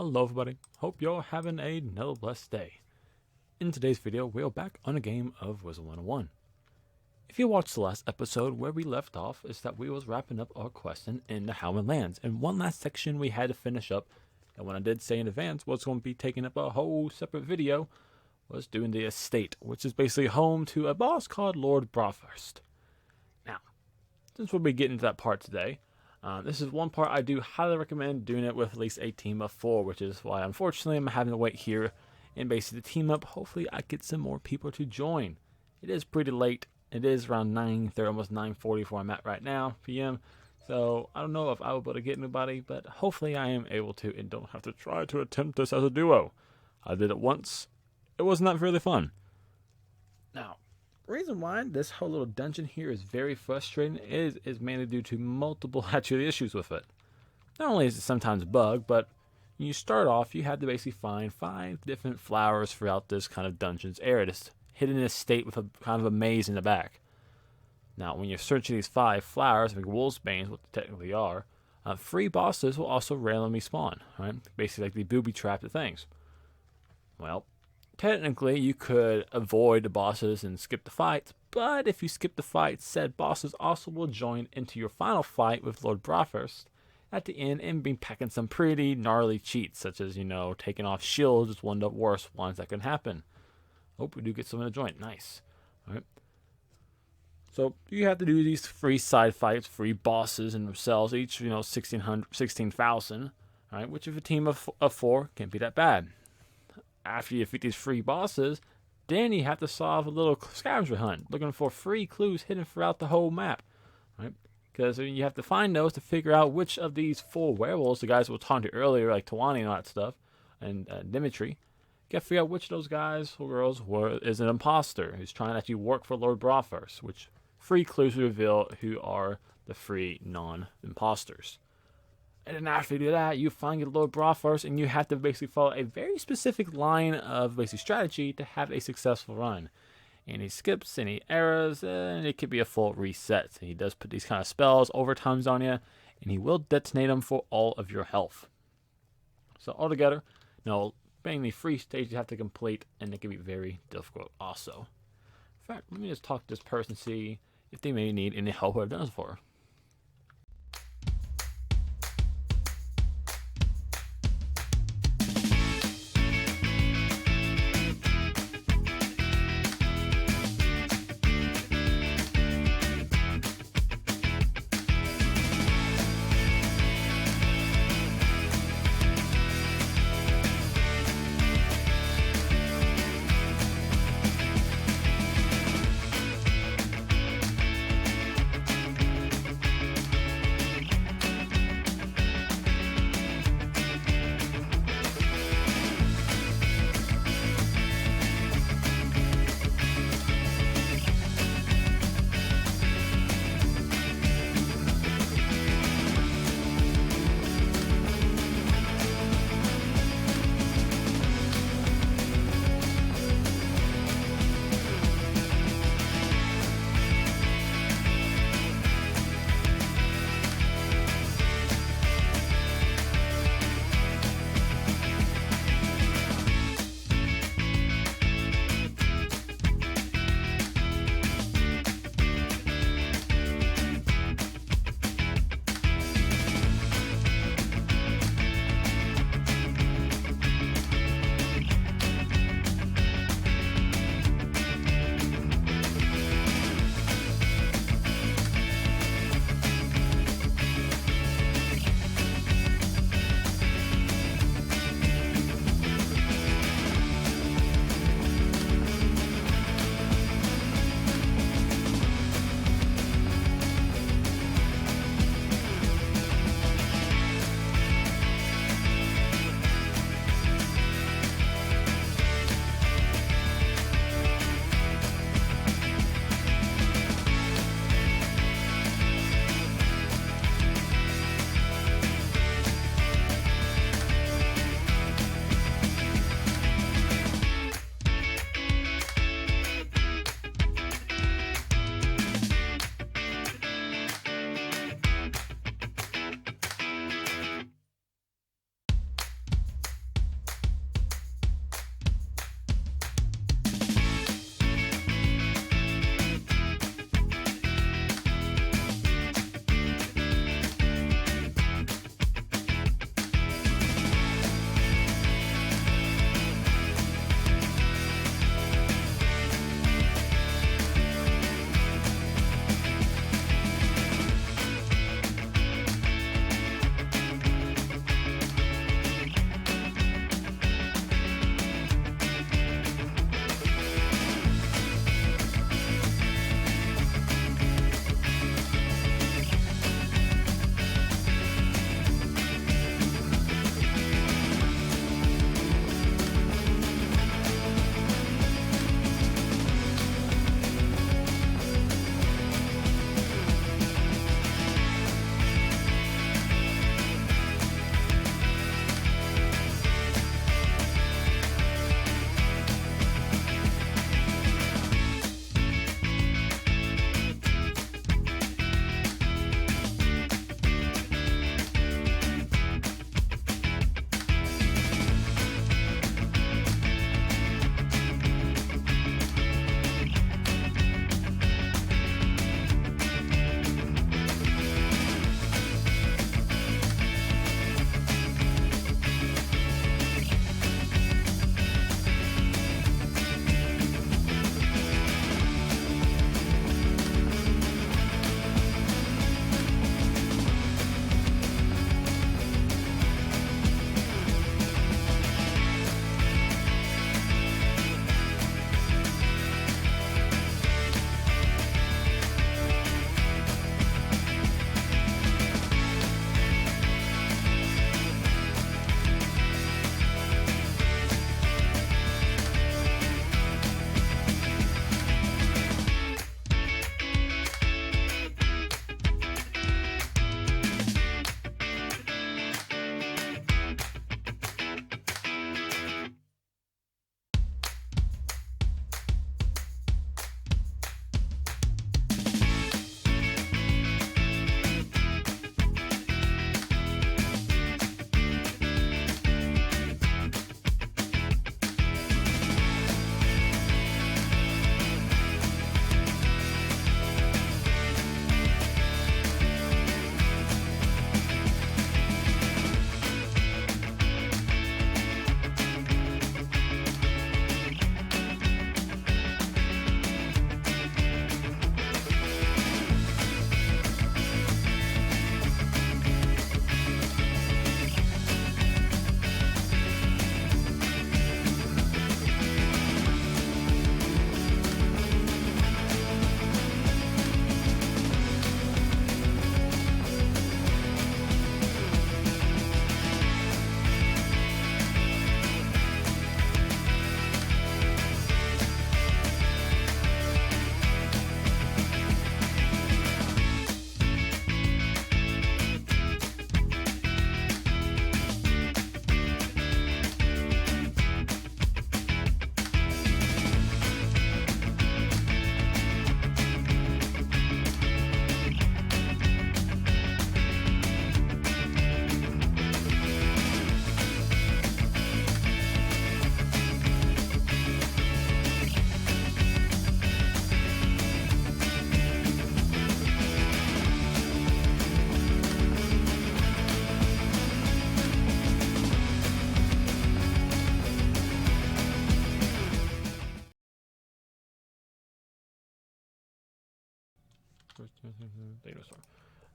Hello everybody, hope you're having another blessed day. In today's video, we're back on a game of Wizard101. If you watched the last episode, where we left off is that we was wrapping up our quest in the Howland Lands, and one last section we had to finish up, and when I did say in advance was going to be taking up a whole separate video, was doing the estate, which is basically home to a boss called Lord Brothurst. Now, since we'll be getting to that part today, this is one part I do highly recommend doing it with at least a team of 4, which is why unfortunately I'm having to wait here and basically team up. Hopefully I get some more people to join. It is pretty late. It is around 9:30, almost 9:40 where I'm at right now, p.m. So I don't know if I will be able to get anybody, but hopefully I am able to and don't have to try to attempt this as a duo. I did it once. It was not really fun. Now, the reason why this whole little dungeon here is very frustrating is mainly due to multiple actually issues with it. Not only is it sometimes bug, but when you start off, you have to basically find 5 different flowers throughout this kind of dungeon's area. It's hidden in a state with a kind of a maze in the back. Now, when you're searching these 5 flowers, like wolfsbanes, what they technically are, free bosses will also randomly spawn, right? Basically like the booby trap the things. Well, technically, you could avoid the bosses and skip the fights, but if you skip the fights, said bosses also will join into your final fight with Lord Brothurst at the end and be packing some pretty gnarly cheats, such as, taking off shields is one of the worst ones that can happen. Hope we do get someone to join. Nice. All right. So you have to do these free side fights, free bosses and themselves, each 16,000. All right, which if a team of 4 can't be that bad. After you defeat these free bosses, then you have to solve a little scavenger hunt, looking for free clues hidden throughout the whole map, right? Because you have to find those to figure out which of these 4 werewolves, the guys we were talking to earlier, like Tawani and all that stuff, and Dimitri, you got to figure out which of those guys or girls is an imposter who's trying to actually work for Lord Brothurst, which free clues reveal who are the free non-imposters. And then after you do that, you find your Lord Brothurst, and you have to basically follow a very specific line of basic strategy to have a successful run. Any skips, any errors, and it could be a full reset. So he does put these kind of spells overtimes on you, and he will detonate them for all of your health. So altogether, mainly 3 stages you have to complete, and it can be very difficult also. In fact, let me just talk to this person, see if they may need any help I've done this for.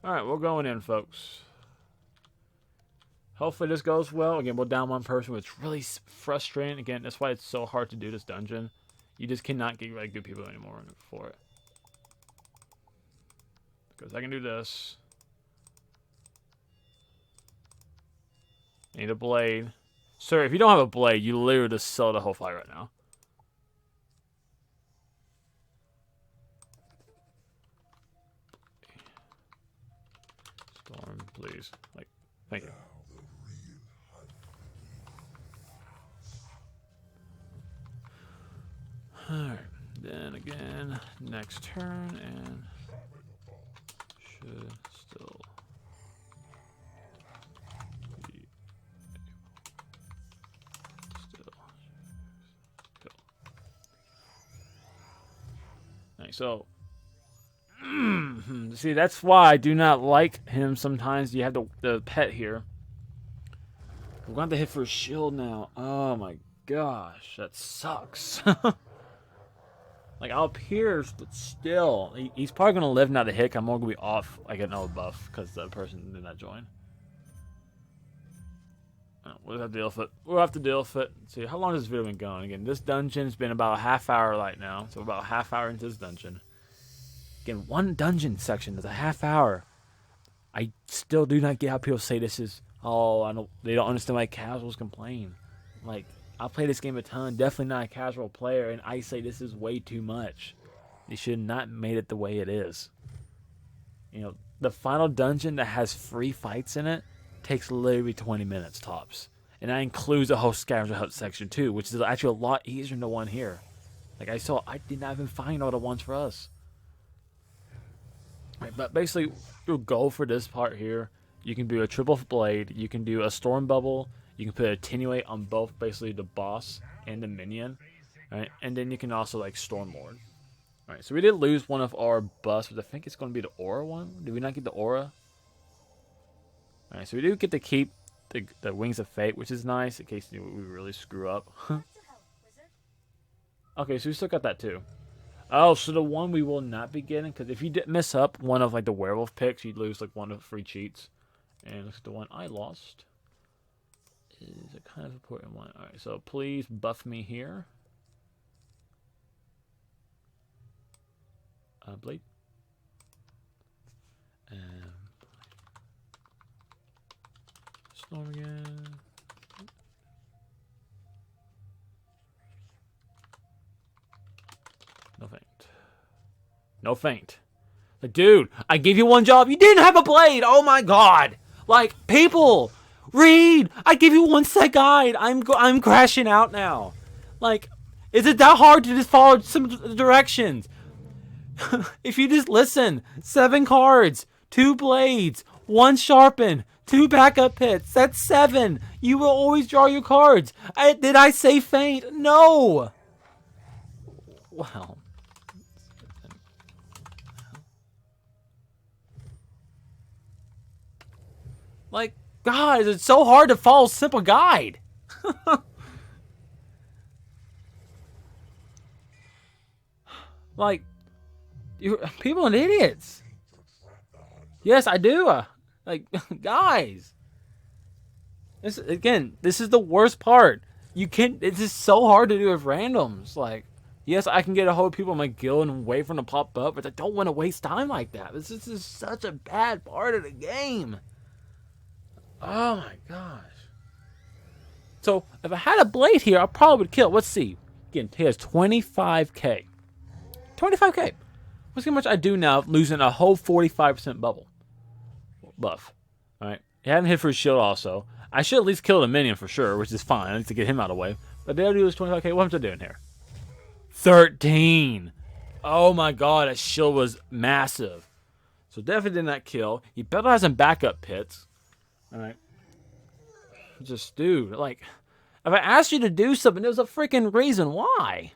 Alright, we're going in, folks. Hopefully this goes well. Again, we're down one person, which is really frustrating. Again, that's why it's so hard to do this dungeon. You just cannot get good people anymore for it. Because I can do this. Need a blade. Sir, if you don't have a blade, you literally just sell the whole fight right now. Storm, please. Like, thank you. Alright, then again, next turn, and should still be go. Alright, so see, that's why I do not like him sometimes. You have the pet here. We're going to hit for a shield now. Oh my gosh, that sucks. Like, I'll pierce, but still. He's probably going to live now to hit. I'm more going to be off. I get no buff because the person did not join. We'll have to deal with it. We'll have to deal with it. Let's see, how long has this video been going? Again, this dungeon's been about a half hour right now. So about a half hour into this dungeon. Again, one dungeon section is a half hour. I still do not get how people say this is, oh, they don't understand why casuals complain. Like, I play this game a ton, definitely not a casual player, and I say this is way too much. They should not made it the way it is. You know, the final dungeon that has free fights in it takes literally 20 minutes tops. And that includes the whole scavenger hunt section too, which is actually a lot easier than the one here. Like I did not even find all the ones for us. Right, but basically, your goal for this part here, you can do a triple blade, you can do a storm bubble, you can put attenuate on both basically the boss and the minion, right? And then you can also like storm lord. All right, so we did lose one of our buffs, but I think it's going to be the aura one. Did we not get the aura? All right, so we do get to keep the wings of fate, which is nice in case we really screw up. Okay, so we still got that too. Oh, so the one we will not be getting, because if you did mess up one of like the werewolf picks, you'd lose like one of the free cheats. And the one I lost is a kind of important one. All right, so please buff me here. Blade. Storm again. No feint. No feint. Like, dude, I gave you one job. You didn't have a blade. Oh my god. Like, people, read. I give you one set guide. I'm crashing out now. Like, is it that hard to just follow some directions? If you just listen, 7 cards, 2 blades, 1 sharpen, 2 backup pits. That's 7. You will always draw your cards. Did I say feint? No. Wow. Like, guys, it's so hard to follow a simple guide. Like, people are idiots. Yes, I do. Like, guys. This is the worst part. It's just so hard to do with randoms. Like, yes, I can get a hold of people in my guild and wait for them to pop up, but I don't want to waste time like that. This is such a bad part of the game. Oh my gosh. So, if I had a blade here, I probably would kill. Let's see. Again, he has 25k. 25k. What's how much I do now, losing a whole 45% buff. Alright. He hadn't hit for his shield also. I should at least kill the minion for sure, which is fine. I need to get him out of the way. But they'll do this 25k. What am I doing here? 13. Oh my god, that shield was massive. So definitely did not kill. He better have some backup pits. Alright. Just, dude, like, if I asked you to do something, there's a freaking reason why.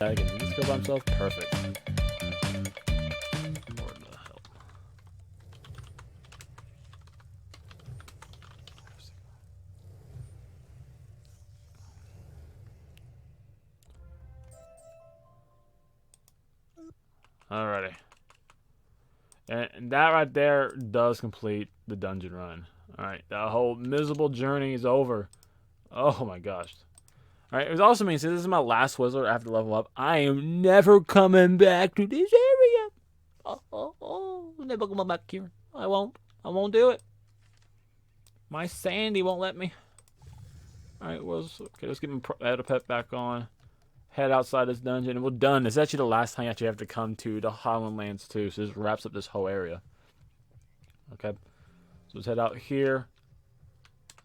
He can just go by himself. Perfect. Where the hell? Alrighty. And that right there does complete the dungeon run. Alright, that whole miserable journey is over. Oh my gosh. Alright, it also means this is my last wizard I have to level up. I am never coming back to this area. Never coming back here. I won't do it. My Sandy won't let me. Alright, okay, let's get my pet back on. Head outside this dungeon, and we're done. It's actually the last time you actually have to come to the Highland Lands too, so this wraps up this whole area. Okay, so let's head out here.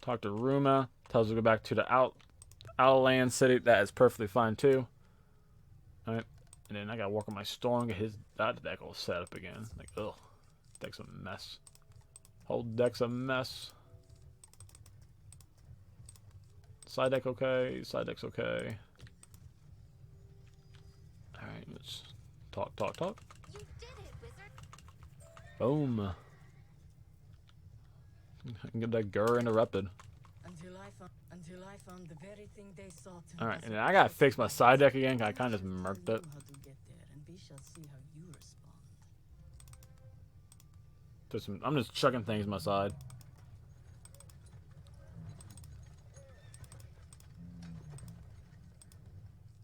Talk to Ruma. Tells us to go back to the Outland City. That is perfectly fine too. All right, and then I gotta work on my storm. Get that deck all set up again. Like, ugh, deck's a mess. Whole deck's a mess. Side deck okay. Side deck's okay. Alright, let's talk. You did it, wizard. Boom. I can get that Gur interrupted. Until I found the very thing they sought. Alright, and then I gotta fix my side deck again. I kind of just murked it. I'm just chucking things my side.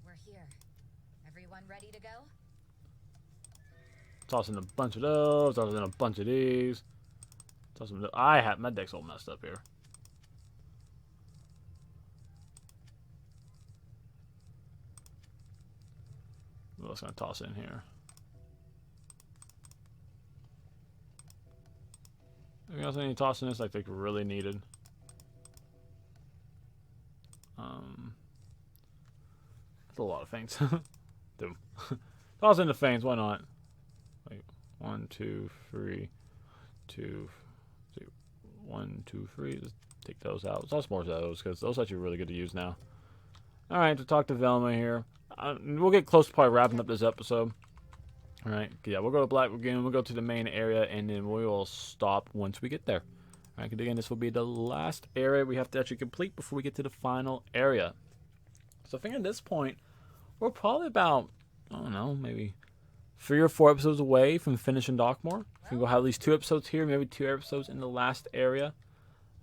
We're here. Everyone ready to go? Tossing a bunch of those. Tossing a bunch of these. Tossing. My deck's all messed up here. What else can I toss in here? Anything else I need to toss in this? Like they really needed. That's a lot of things. Doom. Toss in the faints. Why not? Like 1, 2, 3, 2, 1, 2, 3. Just take those out. Toss more of those because those are actually really good to use now. All right, to talk to Velma here. We'll get close to probably wrapping up this episode. All right, yeah, we'll go to Black Lagoon. We'll go to the main area, and then we will stop once we get there. All right, again, this will be the last area we have to actually complete before we get to the final area. So I think at this point, we're probably about, I don't know, maybe 3 or 4 episodes away from finishing Darkmoor. I think we'll have at least 2 episodes here, maybe 2 episodes in the last area.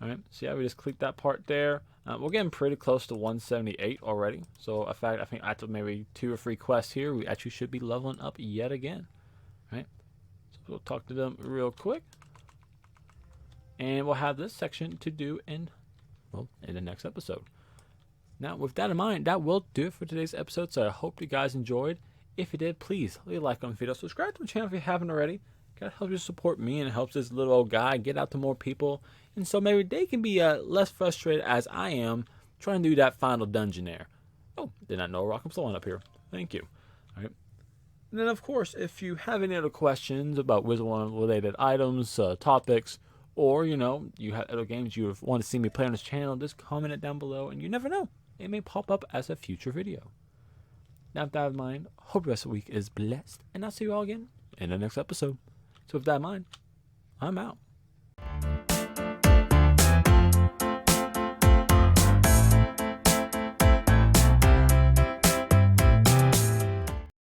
All right, so yeah, we just clicked that part there. We're getting pretty close to 178 already. So in fact, I think after maybe 2 or 3 quests here, we actually should be leveling up yet again. All right, so we'll talk to them real quick. And we'll have this section to do in the next episode. Now, with that in mind, that will do it for today's episode. So I hope you guys enjoyed. If you did, please leave a like on the video. Subscribe to the channel if you haven't already. That helps you support me and it helps this little old guy get out to more people. And so maybe they can be less frustrated as I am trying to do that final dungeon there. Oh, did not know a rock and flowing up here. Thank you. All right. And then, of course, if you have any other questions about Wizard101 related items, topics, or, you have other games you want to see me play on this channel, just comment it down below. And you never know. It may pop up as a future video. Now, with that in mind, hope the rest of the week is blessed. And I'll see you all again in the next episode. So with that in mind, I'm out.